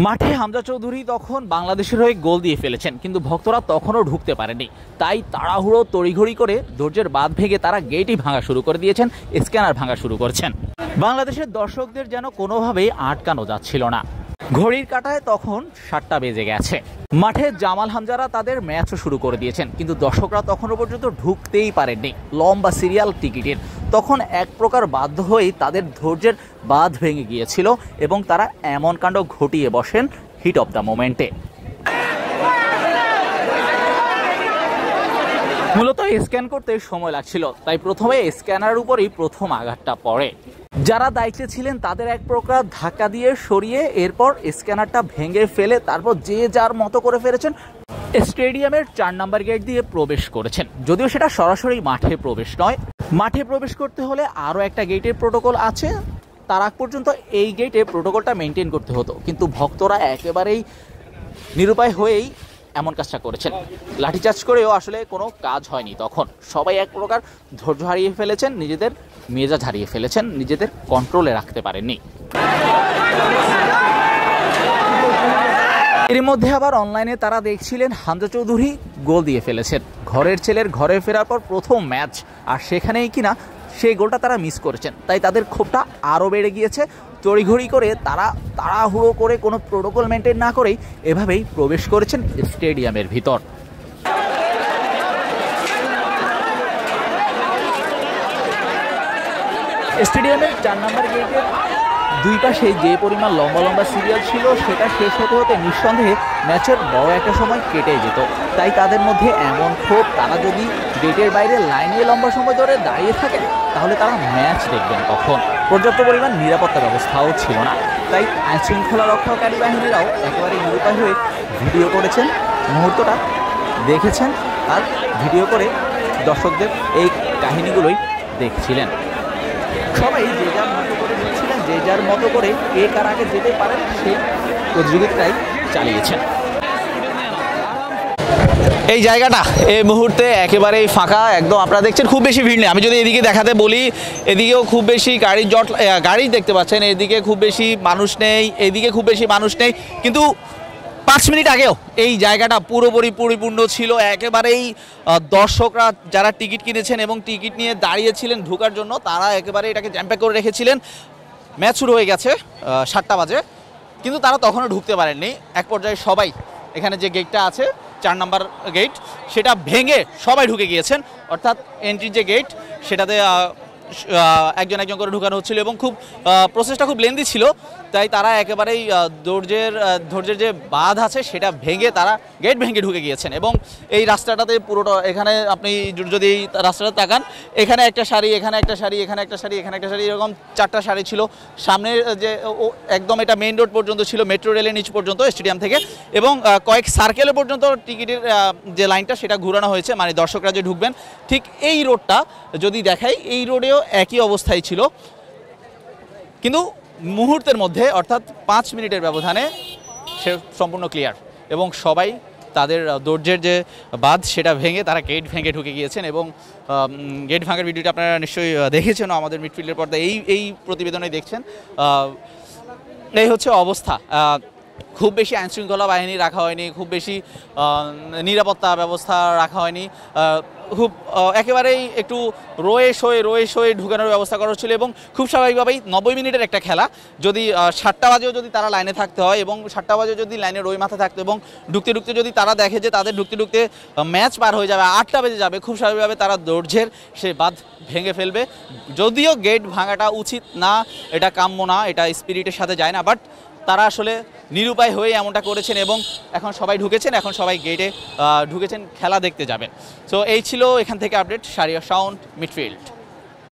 মাঠে হামজা চৌধুরী তখন বাংলাদেশের হয়ে গোল দিয়ে ফেলেছেন, কিন্তু ভক্তরা তখনও ঢুকতে পারেনি। তাই তাড়াহুড়ো তড়িঘড়ি করে ধৈর্যের বাঁধ ভেঙে তারা গেটই ভাঙা শুরু করে দিয়েছেন, স্ক্যানার ভাঙা শুরু করছেন। বাংলাদেশের দর্শকদের যেন কোনোভাবেই আটকানো যাচ্ছিল না। ঘড়ির কাঁটায় তখন 7টা বেজে গেছে। মাঠে জামাল হামজারা তাদের ম্যাচও শুরু করে দিয়েছেন, কিন্তু দর্শকরা তখনও পর্যন্ত ঢুকতেই পারেননি। লম্বা সিরিয়াল টিকিটের তখন এক প্রকার বাধ্য হয়েই তাদের ধৈর্যের বাঁধ ভেঙে গিয়েছিল এবং তারা এমন কাণ্ড ঘটিয়ে বসেন হিট অফ দ্য মোমেন্টে। মূলত স্ক্যান করতে সময় লাগছিল, তাই প্রথমে স্ক্যানারের উপরেই প্রথম আঘাতটা পড়ে। যারা দায়িত্বে ছিলেন তাদের এক প্রকার ধাক্কা দিয়ে সরিয়ে এরপর স্ক্যানারটা ভেঙে ফেলে তারপর যে যার মতো করে ফেলেছেন স্টেডিয়ামের 4 নম্বর গেট দিয়ে প্রবেশ করেছেন। যদিও সেটা সরাসরি মাঠে প্রবেশ নয়, মাঠে প্রবেশ করতে হলে আরও একটা গেটের প্রোটোকল আছে। তার আগ পর্যন্ত এই গেটে প্রোটোকলটা মেনটেন করতে হতো, কিন্তু ভক্তরা একেবারেই নিরুপায় হয়েই এমন কাজটা করেছেন। লাঠিচার্জ করেও আসলে কোনো কাজ হয়নি। তখন সবাই এক প্রকার ধৈর্য হারিয়ে ফেলেছেন, নিজেদের মেজাজ হারিয়ে ফেলেছেন, নিজেদের কন্ট্রোলে রাখতে পারেননি। এর মধ্যে আবার অনলাইনে তারা দেখছিলেন হামজা চৌধুরী গোল দিয়ে ফেলেছেন। ঘরের ছেলের ঘরে ফেরার পর প্রথম ম্যাচ, আর সেখানেই কিনা সেই গোলটা তারা মিস করেছেন। তাই তাদের ক্ষোভটা আরও বেড়ে গিয়েছে। তড়িঘড়ি করে তারা তাড়াহুড়ো করে কোনো প্রোটোকল মেনটেন না করেই এভাবেই প্রবেশ করেছেন স্টেডিয়ামের ভিতর। স্টেডিয়ামের 4 নম্বর গেটের দুই পাশে যে পরিমাণ লম্বা লম্বা সিরিয়াল ছিল সেটা শেষ হতে হতে নিঃসন্দেহে ম্যাচের বড় একটা সময় কেটে যেত। তাই তাদের মধ্যে এমন ক্ষোভ, তারা যদি গেটের বাইরে লাইনে লম্বা সময় ধরে দাঁড়িয়ে থাকেন তাহলে তারা ম্যাচ দেখবেন কখন। পর্যাপ্ত পরিমাণ নিরাপত্তা ব্যবস্থাও ছিল না, তাই আইনশৃঙ্খলা রক্ষাকারী বাহিনীরাও একেবারে নিরুপায় হয়ে ভিডিও করেছেন, মুহূর্তটা দেখেছেন আর ভিডিও করে দর্শকদের এই কাহিনীগুলোই দেখছিলেন। সবাই যে যার মতো করে নিচ্ছিলেন, যে যার মতো করে কে কার আগে যেতে পারেন সেই প্রতিযোগিতাটাই চালিয়েছেন। এই জায়গাটা এই মুহূর্তে একেবারেই ফাঁকা, একদম আপনারা দেখছেন খুব বেশি ভিড় নেই। আমি যদি এদিকে দেখাতে বলি, এদিকেও খুব বেশি গাড়ির জট, গাড়ি দেখতে পাচ্ছেন, এদিকে খুব বেশি মানুষ নেই, এদিকে খুব বেশি মানুষ নেই, কিন্তু 5 মিনিট আগেও এই জায়গাটা পুরোপুরি পরিপূর্ণ ছিল। একেবারেই দর্শকরা যারা টিকিট কিনেছেন এবং টিকিট নিয়ে দাঁড়িয়েছিলেন ঢোকার জন্য, তারা একেবারে এটাকে জ্যাম্প্যাক করে রেখেছিলেন। ম্যাচ শুরু হয়ে গেছে 7টা বাজে, কিন্তু তারা তখনও ঢুকতে পারেননি। এক পর্যায়ে সবাই এখানে যে গেটটা আছে 4 নম্বর গেট, সেটা ভেঙে সবাই ঢুকে গিয়েছেন। অর্থাৎ এন্ট্রির যে গেট সেটাতে একজন একজন করে ঢুকানো হচ্ছিল এবং খুব প্রসেসটা খুব লেন্দি ছিল। তাই তারা একেবারেই ধৈর্যের যে বাঁধ আছে সেটা ভেঙে তারা গেট ভেঙে ঢুকে গিয়েছেন। এবং এই রাস্তাটাতে পুরোটা, এখানে আপনি যদি এই রাস্তাটা তাকান, এখানে একটা সারি, এখানে একটা সারি, এখানে একটা সারি, এখানে একটা সারি, এরকম 4টা সারি ছিল। সামনে যে একদম এটা মেইন রোড পর্যন্ত ছিল, মেট্রো রেলের নিচ পর্যন্ত স্টেডিয়াম থেকে, এবং কয়েক সার্কেলে পর্যন্ত টিকিটের যে লাইনটা সেটা ঘুরানো হয়েছে, মানে দর্শকরা যে ঢুকবেন। ঠিক এই রোডটা যদি দেখাই, এই রোডেও একই অবস্থায় ছিল, কিন্তু মুহূর্তের মধ্যে অর্থাৎ 5 মিনিটের ব্যবধানে সে সম্পূর্ণ ক্লিয়ার এবং সবাই তাদের ধৈর্যের যে বাঁধ সেটা ভেঙে তারা গেট ভেঙে ঢুকে গিয়েছেন। এবং গেট ভাঙার ভিডিওটা আপনারা নিশ্চয়ই দেখেছেন আমাদের মিডফিল্ডের পর্দায়, এই প্রতিবেদনে দেখছেন। এই হচ্ছে অবস্থা। খুব বেশি আইনশৃঙ্খলা বাহিনী রাখা হয়নি, খুব বেশি নিরাপত্তা ব্যবস্থা রাখা হয়নি, খুব একেবারেই একটু রয়ে শোয়ে ঢুকানোর ব্যবস্থা করা হচ্ছিল। এবং খুব স্বাভাবিকভাবেই 90 মিনিটের একটা খেলা, যদি 7টা বাজেও যদি তারা লাইনে থাকতে হয় এবং 7টা বাজেও যদি লাইনে রই মাথা থাকতো এবং ঢুকতে ঢুকতে যদি তারা দেখে যে তাদের ঢুকতে ঢুকতে ম্যাচ পার হয়ে যাবে, 8টা বেজে যাবে, খুব স্বাভাবিকভাবে তারা ধৈর্যের সে বাঁধ ভেঙে ফেলবে। যদিও গেট ভাঙাটা উচিত না, এটা কাম্য না, এটা স্পিরিটের সাথে যায় না, বাট তারা আসলে নিরুপায় হয়ে এমনটা করেছেন। এবং এখন সবাই ঢুকেছেন, এখন সবাই গেটে ঢুকেছেন, খেলা দেখতে যাবেন। সো এই ছিল এখান থেকে আপডেট। Shahriar sound, midfield.